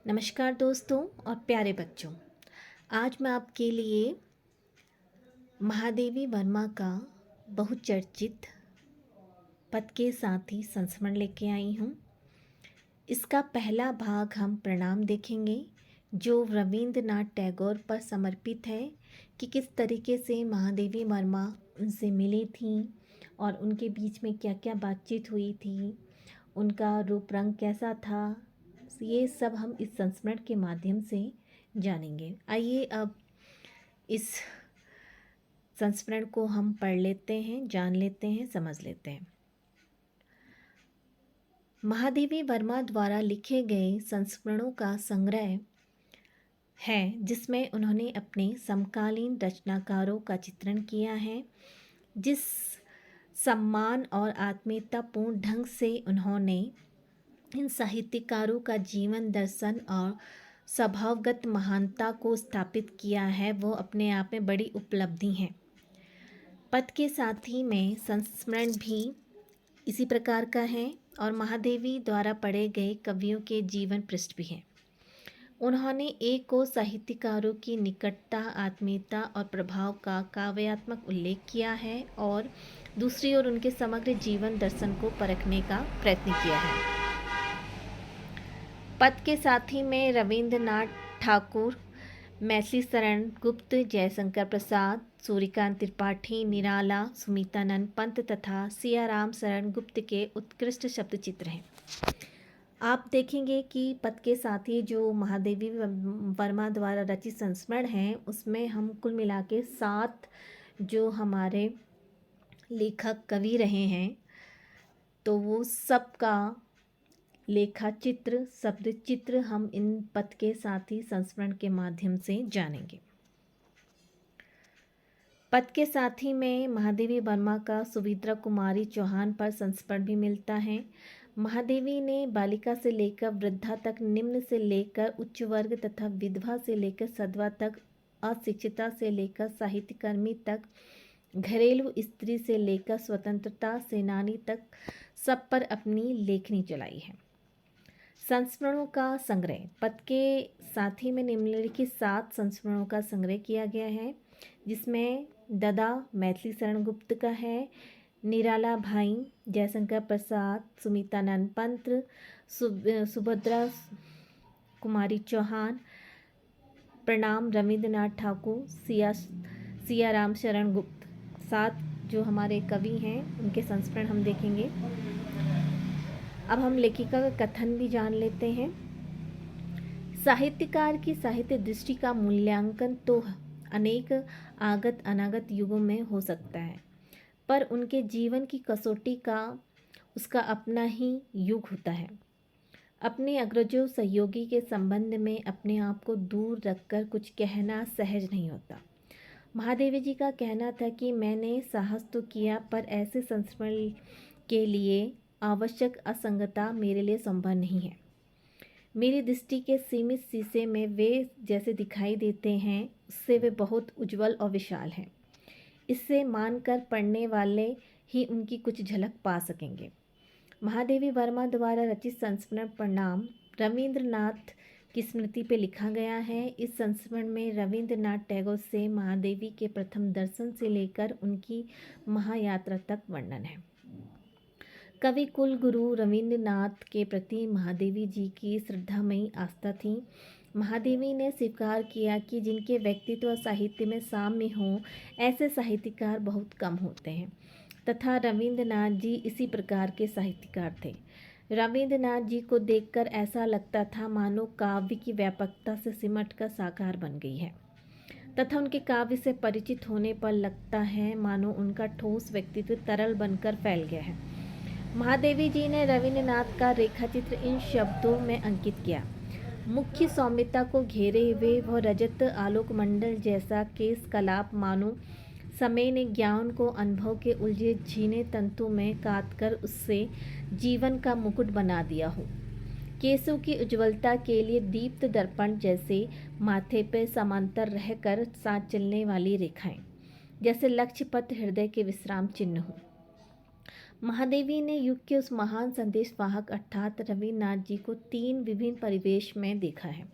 नमस्कार दोस्तों और प्यारे बच्चों। आज मैं आपके लिए महादेवी वर्मा का बहुचर्चित पद के साथी संस्मरण लेके आई हूँ। इसका पहला भाग हम प्रणाम देखेंगे, जो रविंद्रनाथ टैगोर पर समर्पित है कि किस तरीके से महादेवी वर्मा उनसे मिली थी और उनके बीच में क्या क्या बातचीत हुई थी, उनका रूप रंग कैसा था। ये सब हम इस संस्मरण के माध्यम से जानेंगे। आइए अब इस संस्मरण को हम पढ़ लेते हैं, जान लेते हैं, समझ लेते हैं। महादेवी वर्मा द्वारा लिखे गए संस्मरणों का संग्रह है, जिसमें उन्होंने अपने समकालीन रचनाकारों का चित्रण किया है। जिस सम्मान और आत्मीयतापूर्ण ढंग से उन्होंने इन साहित्यकारों का जीवन दर्शन और स्वभावगत महानता को स्थापित किया है, वो अपने आप में बड़ी उपलब्धि है। पद के साथ ही में संस्मरण भी इसी प्रकार का है और महादेवी द्वारा पढ़े गए कवियों के जीवन पृष्ठ भी हैं। उन्होंने एक को साहित्यकारों की निकटता, आत्मीयता और प्रभाव का काव्यात्मक उल्लेख किया है और दूसरी ओर उनके समग्र जीवन दर्शन को परखने का प्रयत्न किया है। पद के साथी में रविंद्रनाथ ठाकुर, मैथिली शरण गुप्त, जयशंकर प्रसाद, सूर्यकांत त्रिपाठी, निराला, सुमितानंद पंत तथा सियाराम शरण गुप्त के उत्कृष्ट शब्द चित्र हैं। आप देखेंगे कि पद के साथी जो महादेवी वर्मा द्वारा रचित संस्मरण हैं, उसमें हम कुल मिला के 7 जो हमारे लेखक कवि रहे हैं, तो वो सबका लेखा चित्र, शब्द चित्र हम इन पद के साथ ही संस्मरण के माध्यम से जानेंगे। पद के साथ ही में महादेवी वर्मा का सुविद्रा कुमारी चौहान पर संस्मरण भी मिलता है। महादेवी ने बालिका से लेकर वृद्धा तक, निम्न से लेकर उच्च वर्ग तथा विधवा से लेकर सधवा तक, अशिक्षिता से लेकर साहित्यकर्मी तक, घरेलू स्त्री से लेकर स्वतंत्रता सेनानी तक सब पर अपनी लेखनी चलाई है। संस्मरणों का संग्रह। पद के साथ ही में निम्नलिखित 7 संस्मरणों का संग्रह किया गया है, जिसमें ददा मैथिली शरण गुप्त का है, निराला भाई, जयशंकर प्रसाद, सुमितानंद पंत, सुभद्रा कुमारी चौहान, प्रणाम रविंद्रनाथ ठाकुर, सियाराम शरण गुप्त, 7 जो हमारे कवि हैं उनके संस्मरण हम देखेंगे। अब हम लेखिका का कथन भी जान लेते हैं। साहित्यकार की साहित्य दृष्टि का मूल्यांकन तो अनेक आगत अनागत युगों में हो सकता है, पर उनके जीवन की कसौटी का उसका अपना ही युग होता है। अपने अग्रजों सहयोगी के संबंध में अपने आप को दूर रखकर कुछ कहना सहज नहीं होता। महादेवी जी का कहना था कि मैंने साहस तो किया, पर ऐसे संस्मरण के लिए आवश्यक असंगता मेरे लिए संभव नहीं है। मेरी दृष्टि के सीमित शीशे में वे जैसे दिखाई देते हैं, उससे वे बहुत उज्जवल और विशाल हैं। इससे मानकर पढ़ने वाले ही उनकी कुछ झलक पा सकेंगे। महादेवी वर्मा द्वारा रचित संस्मरण प्रणाम रविंद्रनाथ की स्मृति पे लिखा गया है। इस संस्मरण में रविंद्रनाथ टैगोर से महादेवी के प्रथम दर्शन से लेकर उनकी महायात्रा तक वर्णन है। कवि कुल गुरु रविंद्रनाथ के प्रति महादेवी जी की श्रद्धामयी आस्था थी। महादेवी ने स्वीकार किया कि जिनके व्यक्तित्व और साहित्य में साम्य हो, ऐसे साहित्यकार बहुत कम होते हैं, तथा रविंद्रनाथ जी इसी प्रकार के साहित्यकार थे। रविंद्रनाथ जी को देखकर ऐसा लगता था मानो काव्य की व्यापकता से सिमटकर साकार बन गई है, तथा उनके काव्य से परिचित होने पर लगता है मानो उनका ठोस व्यक्तित्व तरल बनकर फैल गया है। महादेवी जी ने रविंद्रनाथ का रेखाचित्र इन शब्दों में अंकित किया। मुख्य सौम्यता को घेरे हुए वह रजत आलोक मंडल जैसा केश कलाप मानो समय ने ज्ञान को अनुभव के उलझे झीने तंतु में काटकर उससे जीवन का मुकुट बना दिया हो। केसों की उज्ज्वलता के लिए दीप्त दर्पण जैसे माथे पर समांतर रहकर साथ चलने वाली रेखाएं, जैसे लक्ष्य पथ हृदय के विश्राम चिन्ह हो। महादेवी ने युग के उस महान संदेशवाहक अर्थात रविन्द्रनाथ जी को 3 विभिन्न परिवेश में देखा है।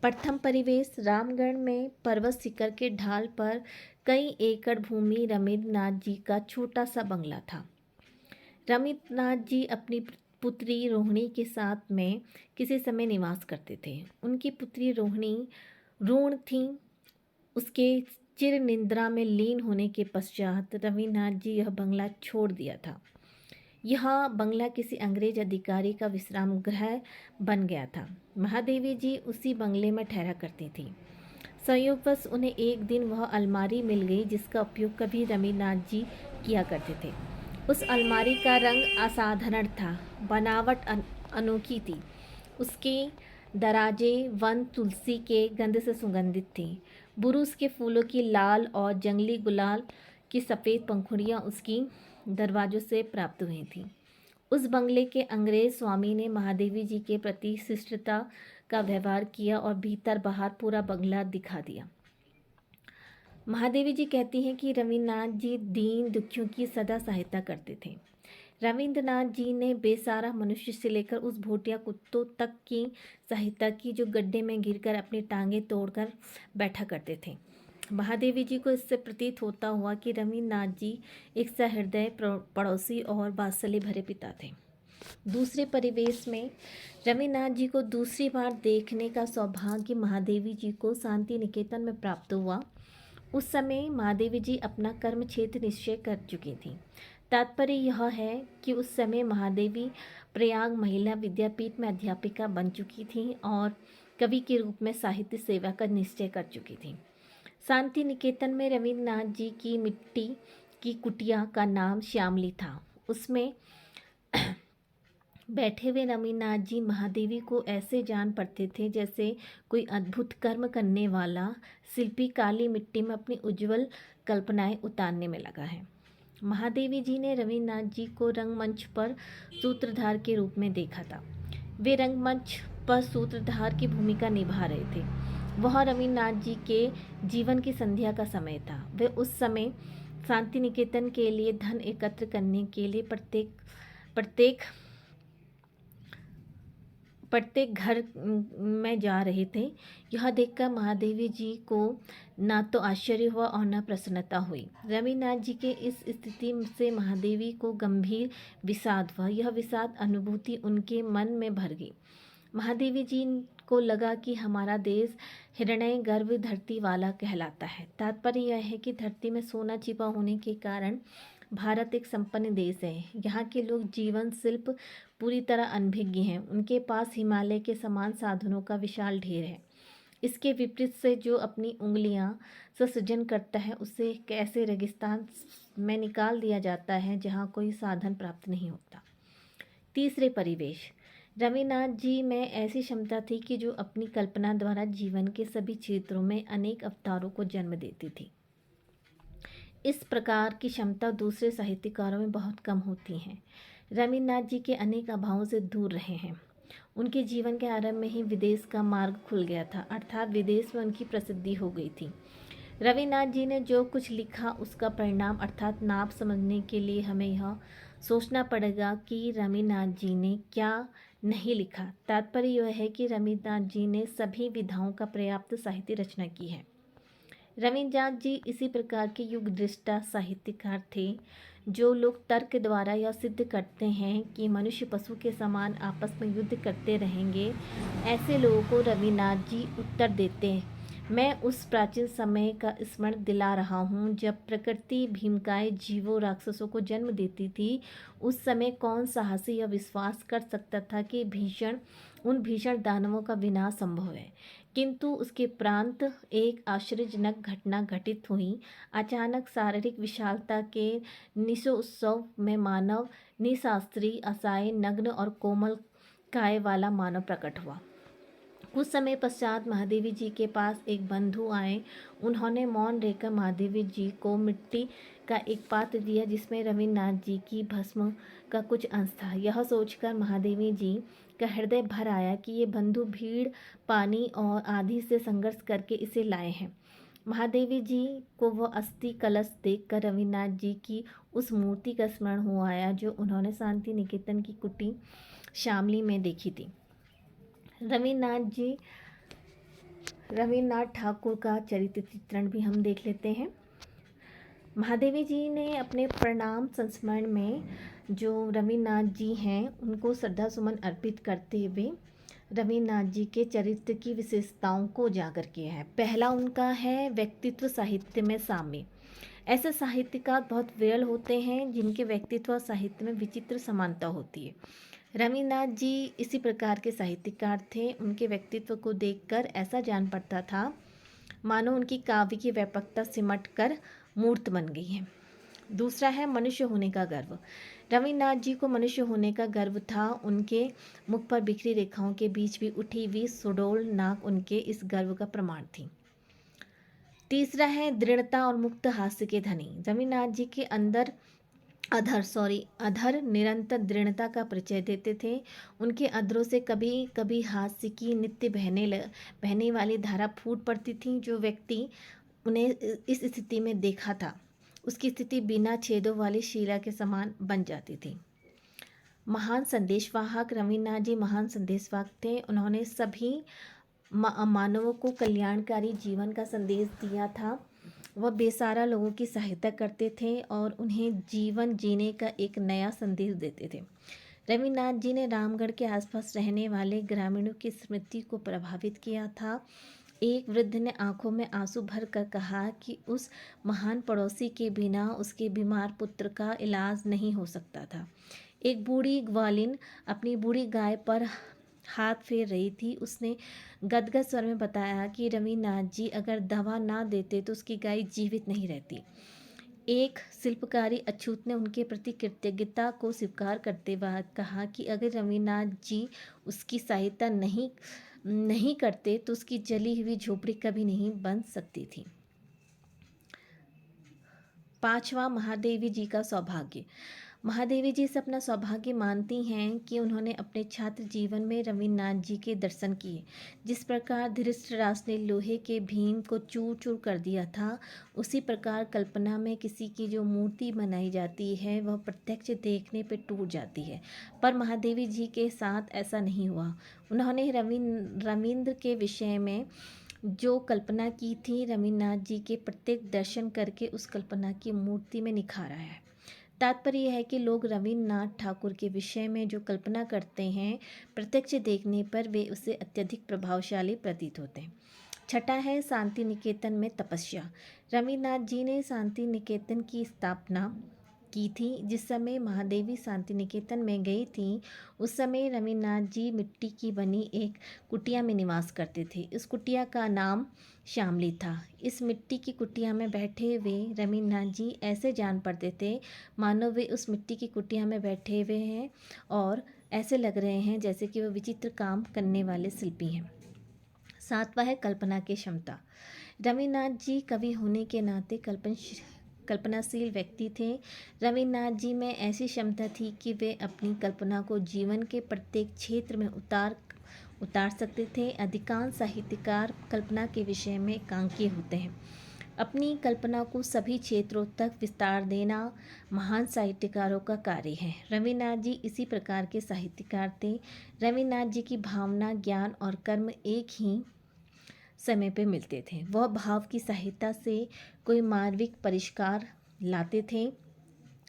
प्रथम परिवेश रामगढ़ में पर्वत शिखर के ढाल पर कई एकड़ भूमि रविन्द्रनाथ जी का छोटा सा बंगला था। रविन्द्रनाथ जी अपनी पुत्री रोहिणी के साथ में किसी समय निवास करते थे। उनकी पुत्री रोहिणी ऋण थी। उसके चिर निद्रा में लीन होने के पश्चात रविन्द्रनाथ जी यह बंगला छोड़ दिया था। यह बंगला किसी अंग्रेज अधिकारी का विश्राम गृह बन गया था। महादेवी जी उसी बंगले में ठहरा करती थी। संयोगवश उन्हें एक दिन वह अलमारी मिल गई जिसका उपयोग कभी रविन्द्रनाथ जी किया करते थे। उस अलमारी का रंग असाधारण था, बनावट अनोखी थी। उसके दराजे वन तुलसी के गंध से सुगंधित थी। बुरुस के फूलों की लाल और जंगली गुलाल की सफ़ेद पंखुड़ियाँ उसकी दरवाजों से प्राप्त हुई थी। उस बंगले के अंग्रेज स्वामी ने महादेवी जी के प्रति शिष्टता का व्यवहार किया और भीतर बाहर पूरा बंगला दिखा दिया। महादेवी जी कहती हैं कि रविन्द्रनाथ जी दीन दुखियों की सदा सहायता करते थे। रविन्द्रनाथ जी ने बेसहारा मनुष्य से लेकर उस भोटिया कुत्तों तक की सहायता की जो गड्ढे में गिरकर अपनी टांगें तोड़कर बैठा करते थे। महादेवी जी को इससे प्रतीत होता हुआ कि रविन्द्रनाथ जी एक सहृदय पड़ोसी और वात्सल्य भरे पिता थे। दूसरे परिवेश में रविन्द्रनाथ जी को दूसरी बार देखने का सौभाग्य महादेवी जी को शांति निकेतन में प्राप्त हुआ। उस समय महादेवी जी अपना कर्म क्षेत्र निश्चय कर चुकी थी। तात्पर्य यह है कि उस समय महादेवी प्रयाग महिला विद्यापीठ में अध्यापिका बन चुकी थी और कवि के रूप में साहित्य सेवा का निश्चय कर चुकी थी। शांति निकेतन में रविन्द्रनाथ जी की मिट्टी की कुटिया का नाम श्यामली था। उसमें बैठे हुए रविन्द्रनाथ जी महादेवी को ऐसे जान पड़ते थे जैसे कोई अद्भुत कर्म करने वाला शिल्पी काली मिट्टी में अपनी उज्जवल कल्पनाएं उतारने में लगा है। महादेवी जी ने रविन्द्रनाथ जी को रंगमंच पर सूत्रधार के रूप में देखा था। वे रंगमंच पर सूत्रधार की भूमिका निभा रहे थे। वह रविन्द्रनाथ जी के जीवन की संध्या का समय था। वे उस समय शांति निकेतन के लिए धन एकत्र करने के लिए प्रत्येक घर में जा रहे थे। यह देखकर महादेवी जी को ना तो आश्चर्य हुआ और न प्रसन्नता हुई। रविन्द्रनाथ जी के इस स्थिति से महादेवी को गंभीर विषाद हुआ। यह विषाद अनुभूति उनके मन में भर गई। महादेवी जी को लगा कि हमारा देश हिरण्य गर्भ धरती वाला कहलाता है। तात्पर्य यह है कि धरती में सोना छिपा होने के कारण भारत एक संपन्न देश है। यहाँ के लोग जीवन शिल्प पूरी तरह अनभिज्ञ हैं। उनके पास हिमालय के समान साधनों का विशाल ढेर है। इसके विपरीत से जो अपनी उंगलियां से सृजन करता है उसे कैसे रेगिस्तान में निकाल दिया जाता है जहाँ कोई साधन प्राप्त नहीं होता। तीसरे परिवेश रविन्द्रनाथ जी में ऐसी क्षमता थी कि जो अपनी कल्पना द्वारा जीवन के सभी क्षेत्रों में अनेक अवतारों को जन्म देती थी। इस प्रकार की क्षमता दूसरे साहित्यकारों में बहुत कम होती है। रविन्द्रनाथ जी के अनेक अभावों से दूर रहे हैं। उनके जीवन के आरंभ में ही विदेश का मार्ग खुल गया था, अर्थात विदेश में उनकी प्रसिद्धि हो गई थी। रविन्द्रनाथ जी ने जो कुछ लिखा उसका परिणाम अर्थात नाप समझने के लिए हमें यह सोचना पड़ेगा कि रविन्द्रनाथ जी ने क्या नहीं लिखा। तात्पर्य यह है कि रविन्द्रनाथ जी ने सभी विधाओं का पर्याप्त साहित्य रचना की है। रविन्द्रनाथ जी इसी प्रकार के युग दृष्टा साहित्यकार थे। जो लोग तर्क द्वारा यह सिद्ध करते हैं कि मनुष्य पशु के समान आपस में युद्ध करते रहेंगे, ऐसे लोगों को रविन्द्रनाथ जी उत्तर देते हैं। मैं उस प्राचीन समय का स्मरण दिला रहा हूँ जब प्रकृति भीमकाय जीवों राक्षसों को जन्म देती थी। उस समय कौन साहसी यह विश्वास कर सकता था कि उन भीषण दानवों का विनाश संभव है। किंतु उसके उपरांत एक आश्चर्यजनक घटना घटित हुई। अचानक शारीरिक विशालता के निशोत्सव में मानव निशास्त्री असहाय नग्न और कोमल काय वाला मानव प्रकट हुआ। कुछ समय पश्चात महादेवी जी के पास एक बंधु आए। उन्होंने मौन रहकर महादेवी जी को मिट्टी का एक पात्र दिया जिसमें रविन्द्रनाथ जी की भस्म का कुछ अंश था। यह सोचकर महादेवी जी का हृदय भर आया कि ये बंधु भीड़, पानी और आंधी से संघर्ष करके इसे लाए हैं। महादेवी जी को वह अस्थि कलश देखकर रविन्द्रनाथ जी की उस मूर्ति का स्मरण हो आया जो उन्होंने शांति निकेतन की कुटी शामली में देखी थी। रविन्द्रनाथ ठाकुर का चरित्र चित्रण भी हम देख लेते हैं। महादेवी जी ने अपने प्रणाम संस्मरण में जो रविन्द्रनाथ जी हैं उनको श्रद्धा सुमन अर्पित करते हुए रविन्द्रनाथ जी के चरित्र की विशेषताओं को उजागर किया है। पहला उनका है व्यक्तित्व साहित्य में साम्य। ऐसे साहित्यकार बहुत विरल होते हैं जिनके व्यक्तित्व और साहित्य में विचित्र समानता होती है। रविन्द्रनाथ जी इसी प्रकार के साहित्यकार थे। उनके व्यक्तित्व को देखकर ऐसा जान पड़ता था मानो उनकी काव्य की व्यापकता सिमट कर मूर्त बन गई है। दूसरा है मनुष्य होने का गर्व। रविन्द्रनाथ जी को मनुष्य होने का गर्व था। उनके मुख पर बिखरी रेखाओं के बीच भी उठी हुई सुडौल नाक उनके इस गर्व का प्रमाण थी। तीसरा है दृढ़ता और मुक्त हास्य के धनी। रविन्द्रनाथ जी के अंदर अधर निरंतर दृढ़ता का परिचय देते थे। उनके अधरों से कभी कभी हास्य की नित्य बहने वाली धारा फूट पड़ती थी। जो व्यक्ति उन्हें इस स्थिति में देखा था उसकी स्थिति बिना छेदों वाली शीला के समान बन जाती थी। महान संदेशवाहक। रविन्द्रनाथ जी महान संदेशवाहक थे। उन्होंने सभी मानवों को कल्याणकारी जीवन का संदेश दिया था। वह बेसहारा लोगों की सहायता करते थे और उन्हें जीवन जीने का एक नया संदेश देते थे। रविन्द्रनाथ जी ने रामगढ़ के आसपास रहने वाले ग्रामीणों की स्मृति को प्रभावित किया था। एक वृद्ध ने आंखों में आंसू भर कर कहा कि उस महान पड़ोसी के बिना उसके बीमार पुत्र का इलाज नहीं हो सकता था। एक बूढ़ी ग्वालिन अपनी बूढ़ी गाय पर हाथ फेर रही थी। उसने गदगद स्वर में बताया कि रविन्द्रनाथ जी अगर दवा ना देते तो उसकी गाय जीवित नहीं रहती। एक शिल्पकारी अछूत ने उनके प्रति कृतज्ञता को स्वीकार करते हुए कहा कि अगर रविन्द्रनाथ जी उसकी सहायता नहीं करते तो उसकी जली हुई झोपड़ी कभी नहीं बन सकती थी। पांचवा, महादेवी जी का सौभाग्य। महादेवी जी से अपना सौभाग्य मानती हैं कि उन्होंने अपने छात्र जीवन में रविन्द्रनाथ जी के दर्शन किए। जिस प्रकार धृतराष्ट्र ने लोहे के भीम को चूर चूर कर दिया था, उसी प्रकार कल्पना में किसी की जो मूर्ति बनाई जाती है वह प्रत्यक्ष देखने पर टूट जाती है। पर महादेवी जी के साथ ऐसा नहीं हुआ। उन्होंने रविंद्र के विषय में जो कल्पना की थी, रविन्द्रनाथ जी के प्रत्येक दर्शन करके उस कल्पना की मूर्ति में निखारा है। तात्पर्य यह है कि लोग रविन्द्रनाथ ठाकुर के विषय में जो कल्पना करते हैं, प्रत्यक्ष देखने पर वे उसे अत्यधिक प्रभावशाली प्रतीत होते हैं। छठा है शांति निकेतन में तपस्या। रविन्द्रनाथ जी ने शांति निकेतन की स्थापना की थी। जिस समय महादेवी शांति निकेतन में गई थी उस समय रविन्द्रनाथ जी मिट्टी की बनी एक कुटिया में निवास करते थे। इस कुटिया का नाम शामली था। इस मिट्टी की कुटिया में बैठे हुए रविन्द्रनाथ जी ऐसे जान पड़ते थे मानो वे उस मिट्टी की कुटिया में बैठे हुए हैं और ऐसे लग रहे हैं जैसे कि वह विचित्र काम करने वाले शिल्पी हैं। सातवां है कल्पना की क्षमता। रविन्द्रनाथ जी कवि होने के नाते कल्पनाशील व्यक्ति थे। रविन्द्रनाथ जी में ऐसी क्षमता थी कि वे अपनी कल्पना को जीवन के प्रत्येक क्षेत्र में उतार सकते थे। अधिकांश साहित्यकार कल्पना के विषय में एकांकी होते हैं। अपनी कल्पना को सभी क्षेत्रों तक विस्तार देना महान साहित्यकारों का कार्य है। रविन्द्रनाथ जी इसी प्रकार के साहित्यकार थे। रविन्द्रनाथ जी की भावना, ज्ञान और कर्म एक ही समय पे मिलते थे। वह भाव की सहायता से कोई मानविक परिष्कार लाते थे।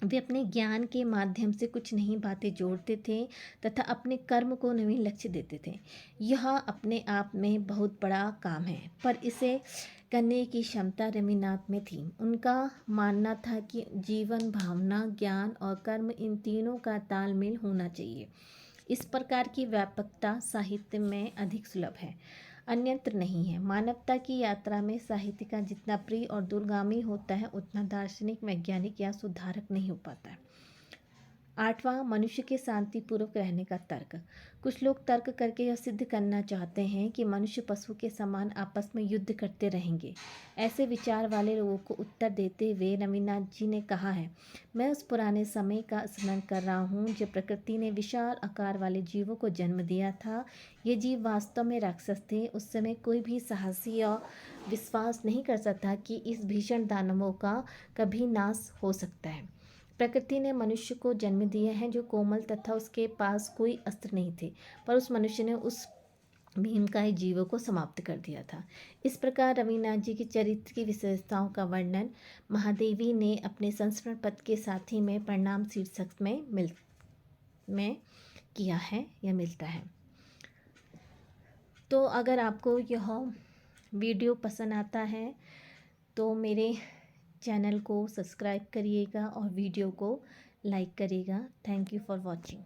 वे अपने ज्ञान के माध्यम से कुछ नई बातें जोड़ते थे तथा अपने कर्म को नवीन लक्ष्य देते थे। यह अपने आप में बहुत बड़ा काम है, पर इसे करने की क्षमता रविन्द्रनाथ में थी। उनका मानना था कि जीवन, भावना, ज्ञान और कर्म इन तीनों का तालमेल होना चाहिए। इस प्रकार की व्यापकता साहित्य में अधिक सुलभ है, अन्यत्र नहीं है। मानवता की यात्रा में साहित्य का जितना प्रिय और दूरगामी होता है उतना दार्शनिक, वैज्ञानिक या सुधारक नहीं हो पाता है। 8वां, मनुष्य के शांतिपूर्वक रहने का तर्क। कुछ लोग तर्क करके यह सिद्ध करना चाहते हैं कि मनुष्य पशु के समान आपस में युद्ध करते रहेंगे। ऐसे विचार वाले लोगों को उत्तर देते हुए रविन्द्रनाथ जी ने कहा है, मैं उस पुराने समय का स्मरण कर रहा हूँ जब प्रकृति ने विशाल आकार वाले जीवों को जन्म दिया था। ये जीव वास्तव में राक्षस थे। उस समय कोई भी साहसी और विश्वास नहीं कर सकता कि इस भीषण दानवों का कभी नाश हो सकता है। प्रकृति ने मनुष्य को जन्म दिया है जो कोमल तथा उसके पास कोई अस्त्र नहीं थे, पर उस मनुष्य ने उस भीमकाय जीवों को समाप्त कर दिया था। इस प्रकार रविन्द्रनाथ जी के चरित्र की विशेषताओं का वर्णन महादेवी ने अपने संस्मरण पत्र के साथी में परिणाम शीर्षक में किया है या मिलता है। तो अगर आपको यह वीडियो पसंद आता है तो मेरे चैनल को सब्सक्राइब करिएगा और वीडियो को लाइक करिएगा। Thank you for watching.